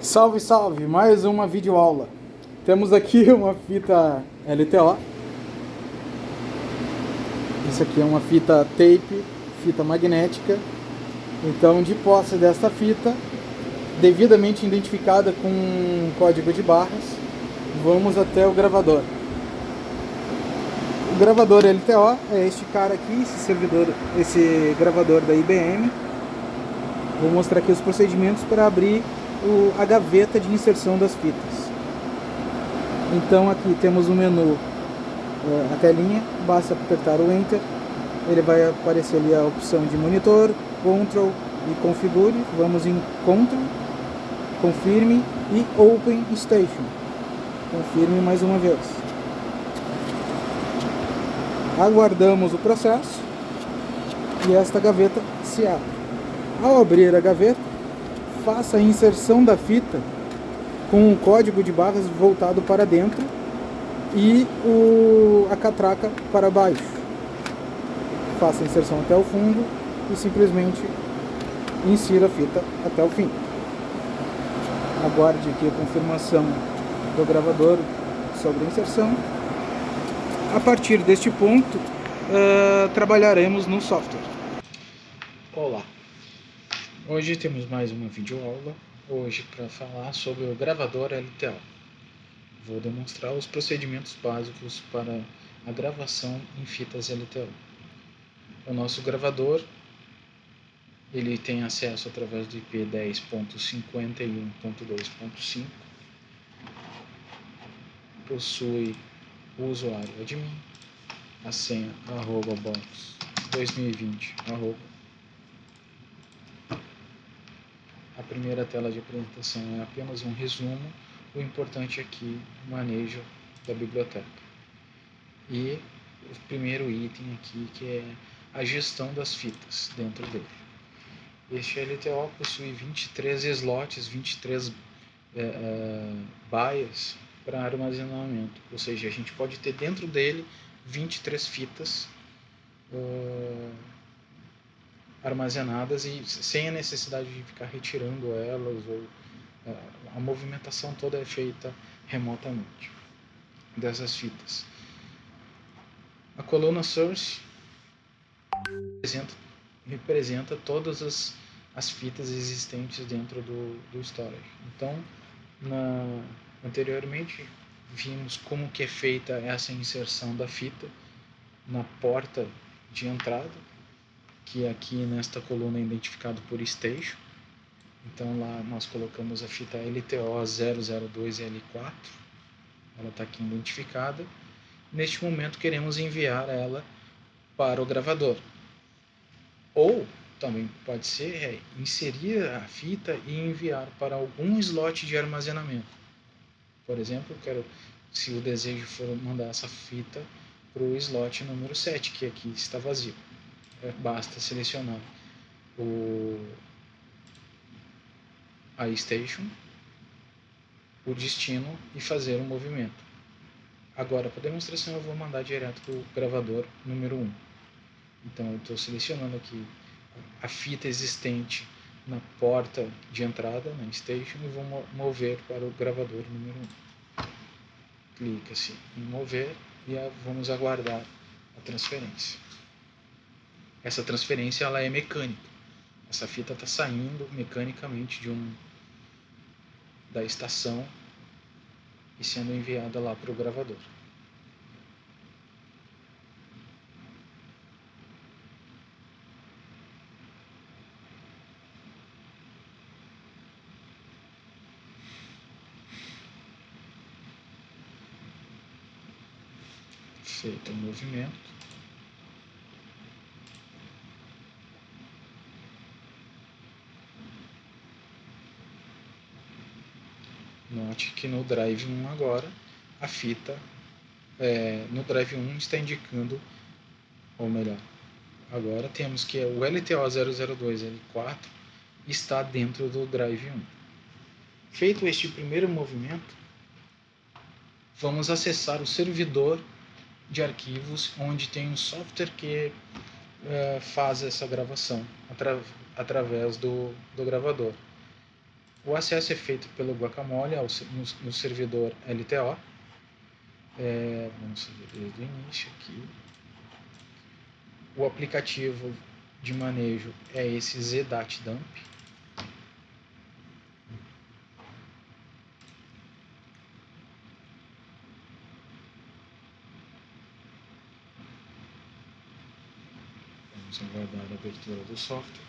Salve, salve! Mais uma videoaula. Temos aqui uma fita LTO. Isso aqui é uma fita tape, fita magnética. Então, de posse desta fita, devidamente identificada com código de barras, vamos até o gravador. O gravador LTO é este cara aqui, esse gravador da IBM. Vou mostrar aqui os procedimentos para abrir a gaveta de inserção das fitas. Então aqui temos o menu, a telinha, basta apertar o Enter, ele vai aparecer ali a opção de monitor, Control e configure. Vamos em Control, confirme e Open Station. Confirme mais uma vez. Aguardamos o processo e esta gaveta se abre. Ao abrir a gaveta, faça a inserção da fita com o código de barras voltado para dentro e a catraca para baixo. Faça a inserção até o fundo e simplesmente insira a fita até o fim. Aguarde aqui a confirmação do gravador sobre a inserção. A partir deste ponto, trabalharemos no software. Olá! Hoje temos mais uma videoaula, hoje para falar sobre o gravador LTO. Vou demonstrar os procedimentos básicos para a gravação em fitas LTO. O nosso gravador, ele tem acesso através do IP 10.51.2.5, possui o usuário admin, a senha @box2020. A primeira tela de apresentação é apenas um resumo, o importante aqui é o manejo da biblioteca. E o primeiro item aqui, que é a gestão das fitas dentro dele. Este LTO possui 23 slots, 23 baias para armazenamento, ou seja, a gente pode ter dentro dele 23 fitas armazenadas e sem a necessidade de ficar retirando elas, ou a movimentação toda é feita remotamente dessas fitas. A coluna source representa todas as fitas existentes dentro do storage. Então, anteriormente vimos como que é feita essa inserção da fita na porta de entrada, que aqui nesta coluna é identificado por station. Então lá nós colocamos a fita LTO 002L4, ela está aqui identificada. Neste momento queremos enviar ela para o gravador. Ou também pode ser inserir a fita e enviar para algum slot de armazenamento. Por exemplo, se o desejo for mandar essa fita para o slot número 7, que aqui está vazio. Basta selecionar a station, o destino e fazer o movimento. Agora, para demonstração, eu vou mandar direto para o gravador número 1. Então, eu estou selecionando aqui a fita existente na porta de entrada, na station, e vou mover para o gravador número 1. Clica-se em mover e vamos aguardar a transferência. Essa transferência ela é mecânica. Essa fita está saindo mecanicamente da estação e sendo enviada lá para o gravador. Feito o movimento, note que no drive 1 agora a fita no drive 1 está indicando, ou melhor, agora temos que o LTO 002L4 está dentro do drive 1. Feito este primeiro movimento, vamos acessar o servidor de arquivos onde tem um software que faz essa gravação através do gravador. O acesso é feito pelo Guacamole no servidor LTO. Vamos fazer desde o início aqui. O aplicativo de manejo é esse zdatdump. Vamos aguardar a abertura do software.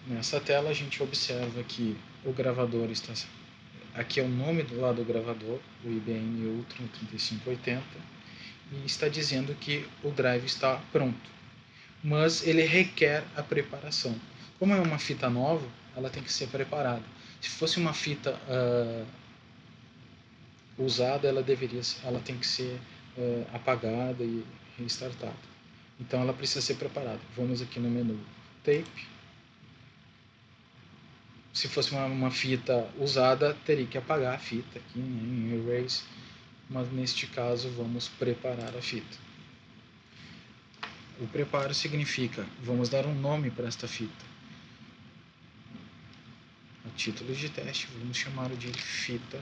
Nessa tela a gente observa que o gravador está... Aqui é o nome lá do gravador, o IBM Ultron 3580, e está dizendo que o drive está pronto. Mas ele requer a preparação. Como é uma fita nova, ela tem que ser preparada. Se fosse uma fita usada, ela tem que ser apagada e restartada. Então ela precisa ser preparada. Vamos aqui no menu Tape. Se fosse uma fita usada, teria que apagar a fita aqui, né, em Erase. Mas neste caso vamos preparar a fita. O preparo significa, vamos dar um nome para esta fita. A título de teste, vamos chamar de fita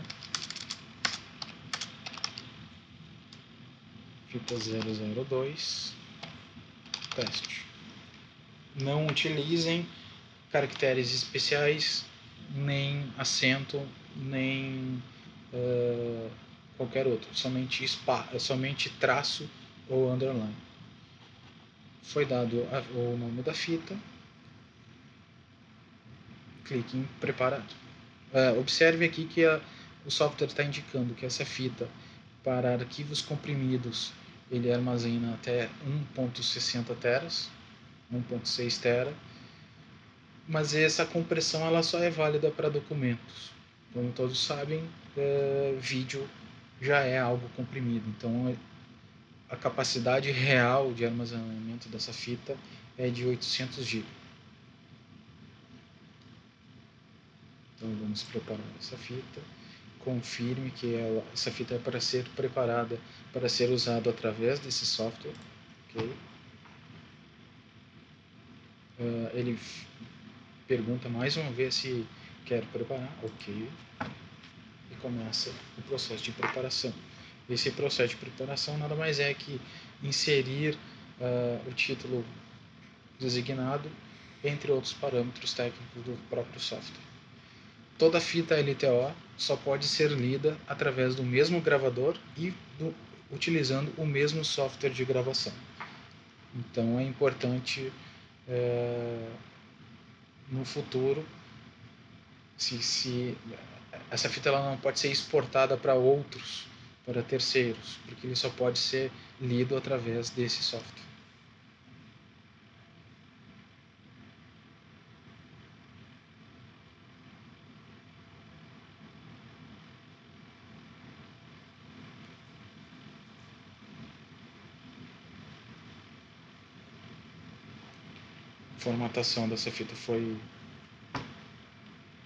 002 teste. Não utilizem caracteres especiais, nem acento, nem qualquer outro, somente traço ou underline. Foi dado o nome da fita, clique em preparar. Observe aqui que o software está indicando que essa fita, para arquivos comprimidos, ele armazena até 1.60 teras, 1.6 tera, mas essa compressão ela só é válida para documentos. Como todos sabem, vídeo já é algo comprimido, então a capacidade real de armazenamento dessa fita é de 800 GB. Então vamos preparar essa fita. Confirme que essa fita é para ser preparada para ser usada através desse software. Okay? Ele pergunta mais uma vez se quer preparar. Ok. E começa o processo de preparação. Esse processo de preparação nada mais é que inserir o título designado, entre outros parâmetros técnicos do próprio software. Toda fita LTO só pode ser lida através do mesmo gravador e utilizando o mesmo software de gravação. Então é importante no futuro, se essa fita ela não pode ser exportada para terceiros, porque ele só pode ser lido através desse software. A formatação dessa fita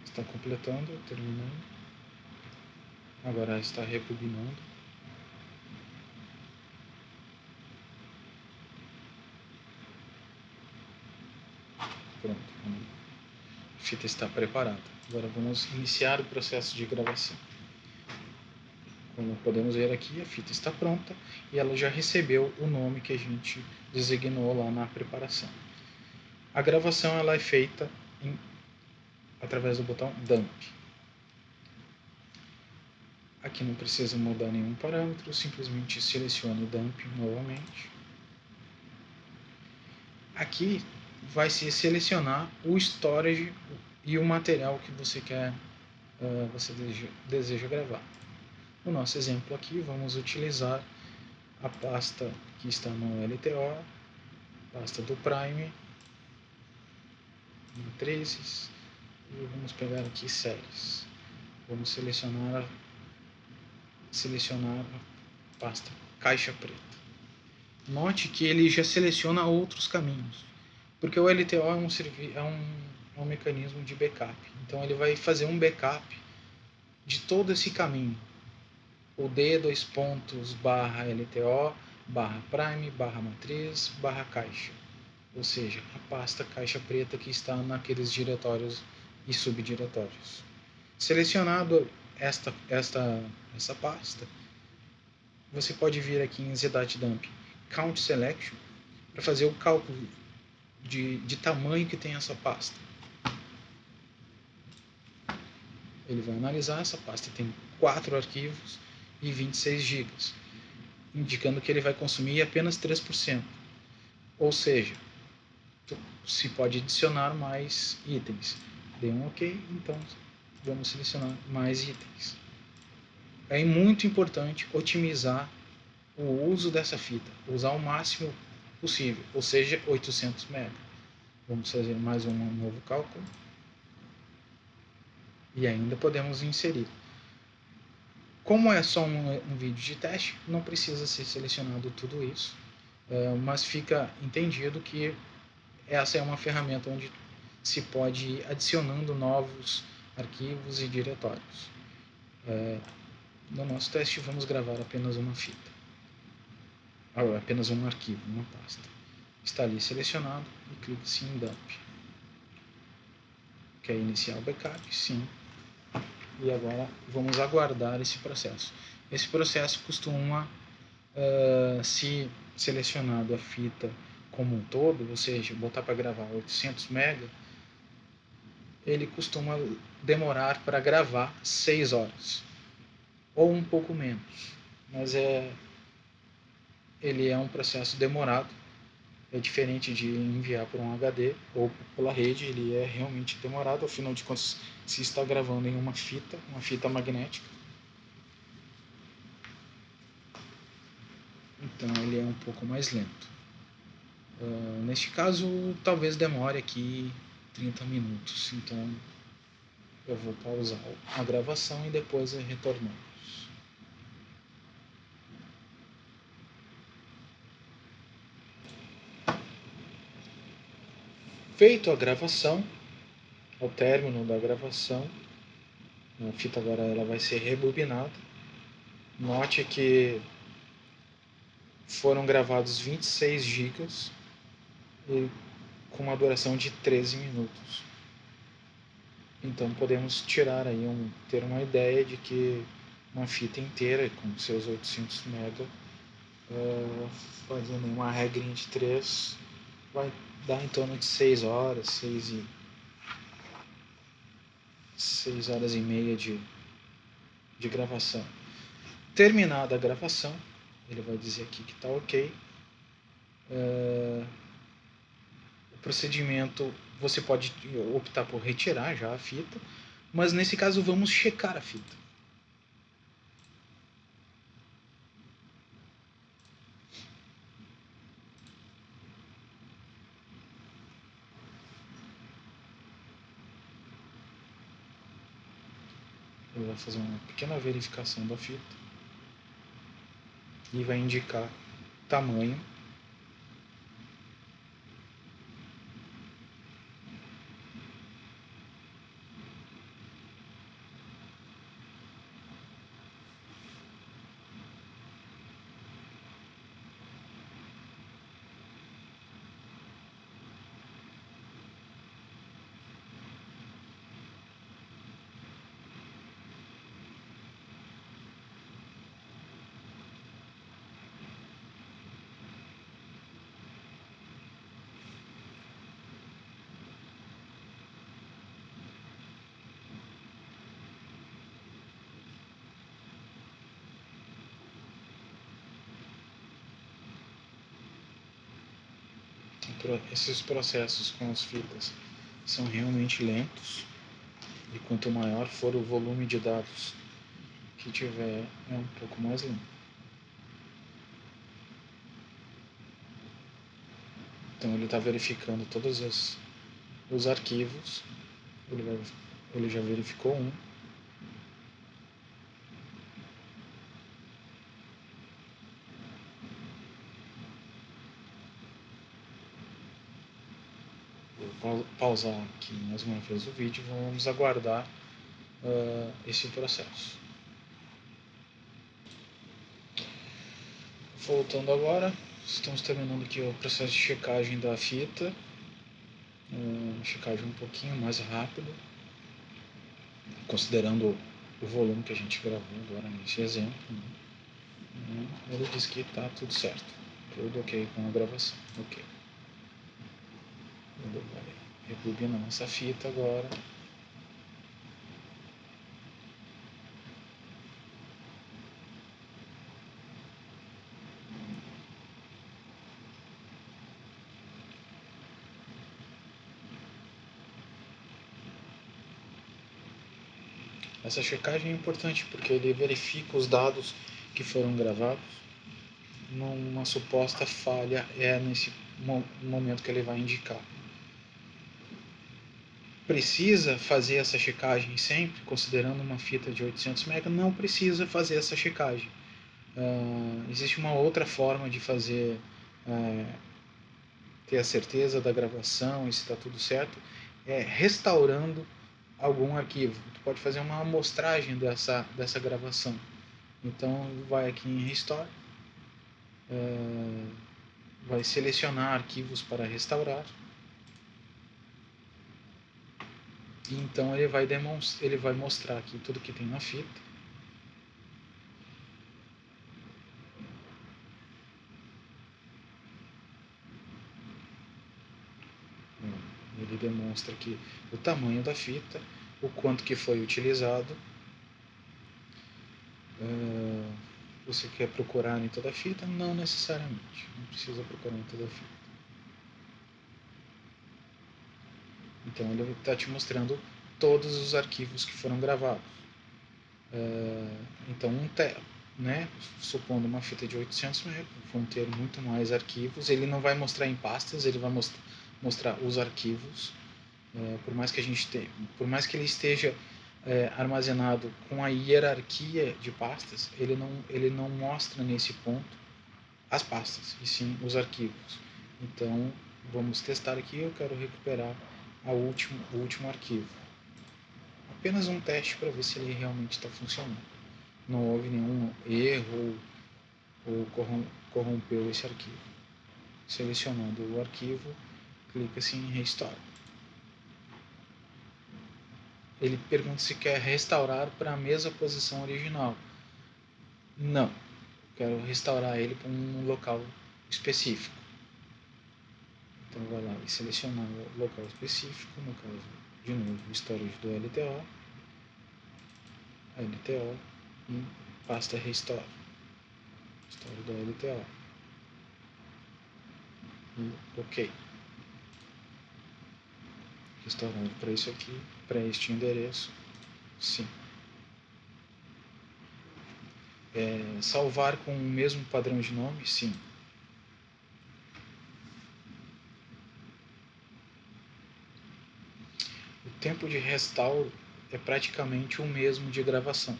está completando, terminando. Agora está rebobinando. Pronto, a fita está preparada. Agora vamos iniciar o processo de gravação. Como podemos ver aqui, a fita está pronta e ela já recebeu o nome que a gente designou lá na preparação. A gravação ela é feita através do botão Dump. Aqui não precisa mudar nenhum parâmetro, simplesmente selecione Dump novamente. Aqui vai se selecionar o storage e o material que você deseja gravar. No nosso exemplo aqui, vamos utilizar a pasta que está no LTO, pasta do Prime, matrizes, e vamos pegar aqui séries. Vamos selecionar a pasta caixa preta. Note que ele já seleciona outros caminhos, porque o LTO é um mecanismo de backup. Então ele vai fazer um backup de todo esse caminho. O D:/LTO/Prime/matriz/caixa. ou seja, a pasta caixa preta que está naqueles diretórios e subdiretórios. Selecionado essa pasta, você pode vir aqui em ZDatDump Count Selection para fazer o cálculo de tamanho que tem essa pasta. Ele vai analisar essa pasta, tem 4 arquivos e 26 GB, indicando que ele vai consumir apenas 3%. Ou seja, se pode adicionar mais itens. Dê um OK, então vamos selecionar mais itens. É muito importante otimizar o uso dessa fita, usar o máximo possível, ou seja, 800 MB. Vamos fazer mais um novo cálculo e ainda podemos inserir. Como é só um vídeo de teste, não precisa ser selecionado tudo isso, mas fica entendido que essa é uma ferramenta onde se pode ir adicionando novos arquivos e diretórios. No nosso teste vamos gravar apenas uma fita, apenas um arquivo, uma pasta. Está ali selecionado e clique-se em Dump. Quer iniciar o backup? Sim. E agora vamos aguardar esse processo. Esse processo costuma, se selecionado a fita como um todo, ou seja, botar para gravar 800 MB, ele costuma demorar para gravar 6 horas, ou um pouco menos, mas ele é um processo demorado, é diferente de enviar por um HD ou pela rede, ele é realmente demorado, afinal de contas se está gravando em uma fita magnética, então ele é um pouco mais lento. Neste caso, talvez demore aqui 30 minutos, então eu vou pausar a gravação e depois retornamos. Feito a gravação, ao término da gravação, a fita agora ela vai ser rebobinada. Note que foram gravados 26 GB com uma duração de 13 minutos. Então podemos tirar aí ter uma ideia de que uma fita inteira com seus 800 MB, fazendo uma regrinha de 3, vai dar em torno de 6 horas, 6 horas e meia de gravação. Terminada a gravação, ele vai dizer aqui que está ok. O procedimento, você pode optar por retirar já a fita, mas nesse caso vamos checar a fita. Ele vai fazer uma pequena verificação da fita e vai indicar tamanho. Esses processos com as fitas são realmente lentos, e quanto maior for o volume de dados que tiver, é um pouco mais lento. Então ele está verificando todos os arquivos, ele já verificou um. Vou pausar aqui mais uma vez o vídeo e vamos aguardar esse processo. Voltando agora, Estamos terminando aqui o processo de checagem da fita. Checagem um pouquinho mais rápido, considerando o volume que a gente gravou agora nesse exemplo. Ele diz que está tudo certo, tudo ok com a gravação. Ok. Ele vai rebobinar essa fita agora. Essa checagem é importante porque ele verifica os dados que foram gravados numa suposta falha nesse momento que ele vai indicar. Precisa fazer essa checagem sempre, considerando uma fita de 800 MB? Não precisa fazer essa checagem. Existe uma outra forma de fazer, ter a certeza da gravação e se está tudo certo, restaurando algum arquivo. Tu pode fazer uma amostragem dessa gravação. Então vai aqui em Restore, vai selecionar arquivos para restaurar, e então ele vai mostrar aqui tudo que tem na fita. Ele demonstra aqui o tamanho da fita, o quanto que foi utilizado. Você quer procurar em toda a fita? Não necessariamente, não precisa procurar em toda a fita. Então ele está te mostrando todos os arquivos que foram gravados. Então supondo uma fita de 800 MB, vão ter muito mais arquivos. Ele não vai mostrar em pastas, ele vai mostrar os arquivos. Por mais que ele esteja armazenado com a hierarquia de pastas, ele não mostra nesse ponto as pastas, e sim os arquivos. Então vamos testar aqui. Eu quero recuperar o último arquivo. Apenas um teste para ver se ele realmente está funcionando. Não houve nenhum erro ou corrompeu esse arquivo. Selecionando o arquivo, clica-se em Restore. Ele pergunta se quer restaurar para a mesma posição original. Não, quero restaurar ele para um local específico. Então vai lá e selecionar o local específico, no caso, de novo, o storage do LTO e pasta Restore. Storage do LTO. E OK. Restaurando para isso aqui, para este endereço, sim. Salvar com o mesmo padrão de nome, sim. O tempo de restauro é praticamente o mesmo de gravação.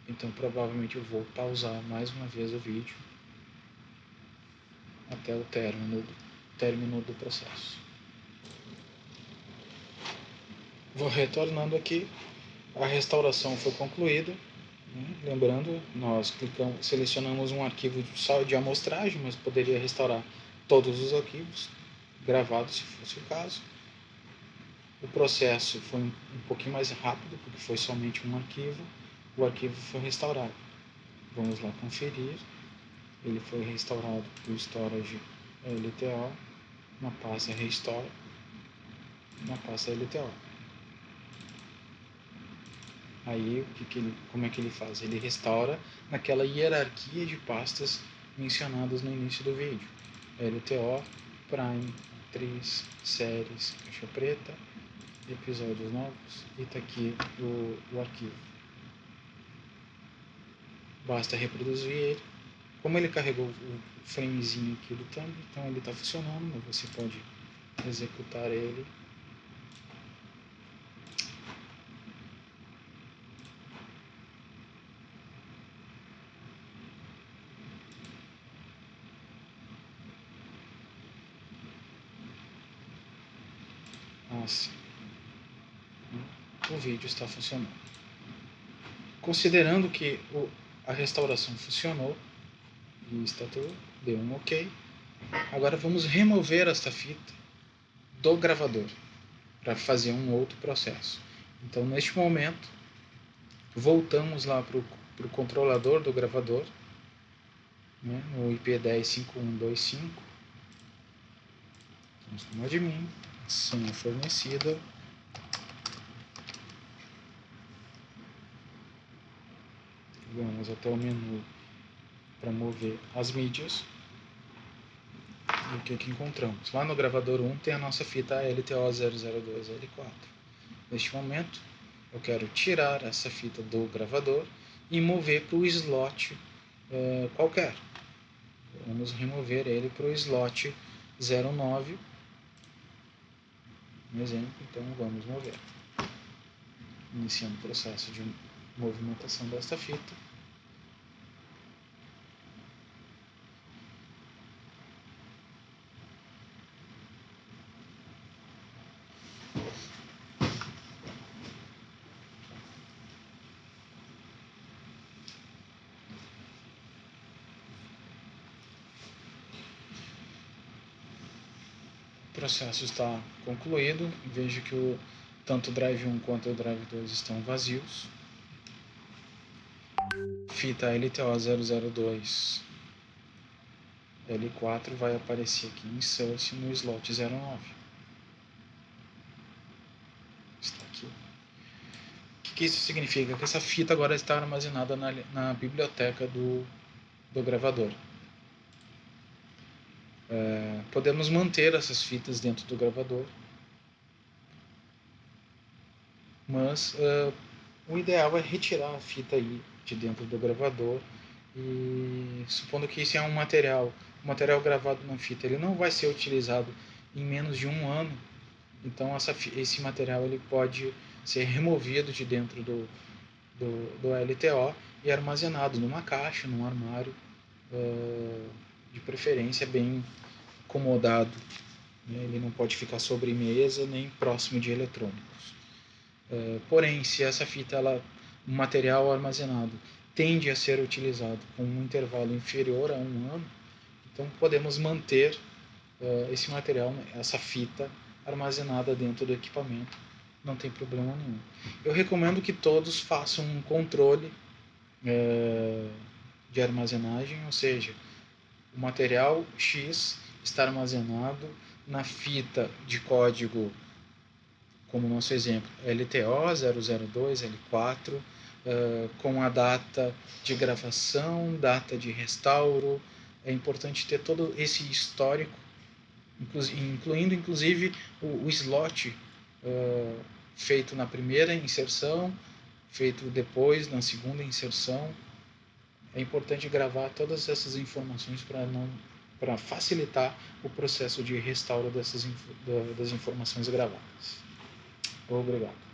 Então provavelmente eu vou pausar mais uma vez o vídeo até o término do processo. Vou retornando aqui. A restauração foi concluída. Lembrando, nós selecionamos um arquivo só de amostragem, mas poderia restaurar todos os arquivos gravados, se fosse o caso. O processo foi um pouquinho mais rápido, porque foi somente um arquivo. O arquivo foi restaurado. Vamos lá conferir. Ele foi restaurado para o storage LTO, na pasta Restore, na pasta LTO. Aí, como é que ele faz? Ele restaura naquela hierarquia de pastas mencionadas no início do vídeo. LTO, Prime, Atriz, Séries, Caixa Preta, Episódios Novos, e está aqui o arquivo. Basta reproduzir ele. Como ele carregou o framezinho aqui do thumb, então ele está funcionando, mas você pode executar ele. Assim, o vídeo está funcionando. Considerando que a restauração funcionou, E está tudo, deu um OK. Agora vamos remover esta fita do gravador para fazer um outro processo. Então, neste momento, voltamos lá para o controlador do gravador, né, no IP 10.5125. Vamos no admin, senha fornecida. Vamos até o menu para mover as mídias. E o que encontramos? Lá no gravador 1 tem a nossa fita LTO002L4. Neste momento, eu quero tirar essa fita do gravador e mover para o slot qualquer. Vamos remover ele para o slot 09. Um exemplo, então vamos mover. Iniciando o processo de movimentação desta fita. O processo está concluído. Vejo que tanto o drive 1 quanto o drive 2 estão vazios. Fita LTO002 L4 vai aparecer aqui em Source no slot 09. Está aqui. O que isso significa? Que essa fita agora está armazenada na biblioteca do gravador. Podemos manter essas fitas dentro do gravador, mas o ideal é retirar a fita aí de dentro do gravador. E supondo que isso é um material gravado na fita, ele não vai ser utilizado em menos de um ano, então esse material ele pode ser removido de dentro do LTO e armazenado numa caixa, num armário, de preferência bem acomodado, né? Ele não pode ficar sobre mesa nem próximo de eletrônicos. Porém, se essa fita, o material armazenado tende a ser utilizado com um intervalo inferior a um ano, então podemos manter esse material, essa fita armazenada dentro do equipamento, não tem problema nenhum. Eu recomendo que todos façam um controle de armazenagem, ou seja, o material X está armazenado na fita de código, como nosso exemplo, LTO002L4, com a data de gravação, data de restauro. É importante ter todo esse histórico, incluindo inclusive o slot feito na primeira inserção, feito depois na segunda inserção. É importante gravar todas essas informações para facilitar o processo de restauro das informações gravadas. Obrigado.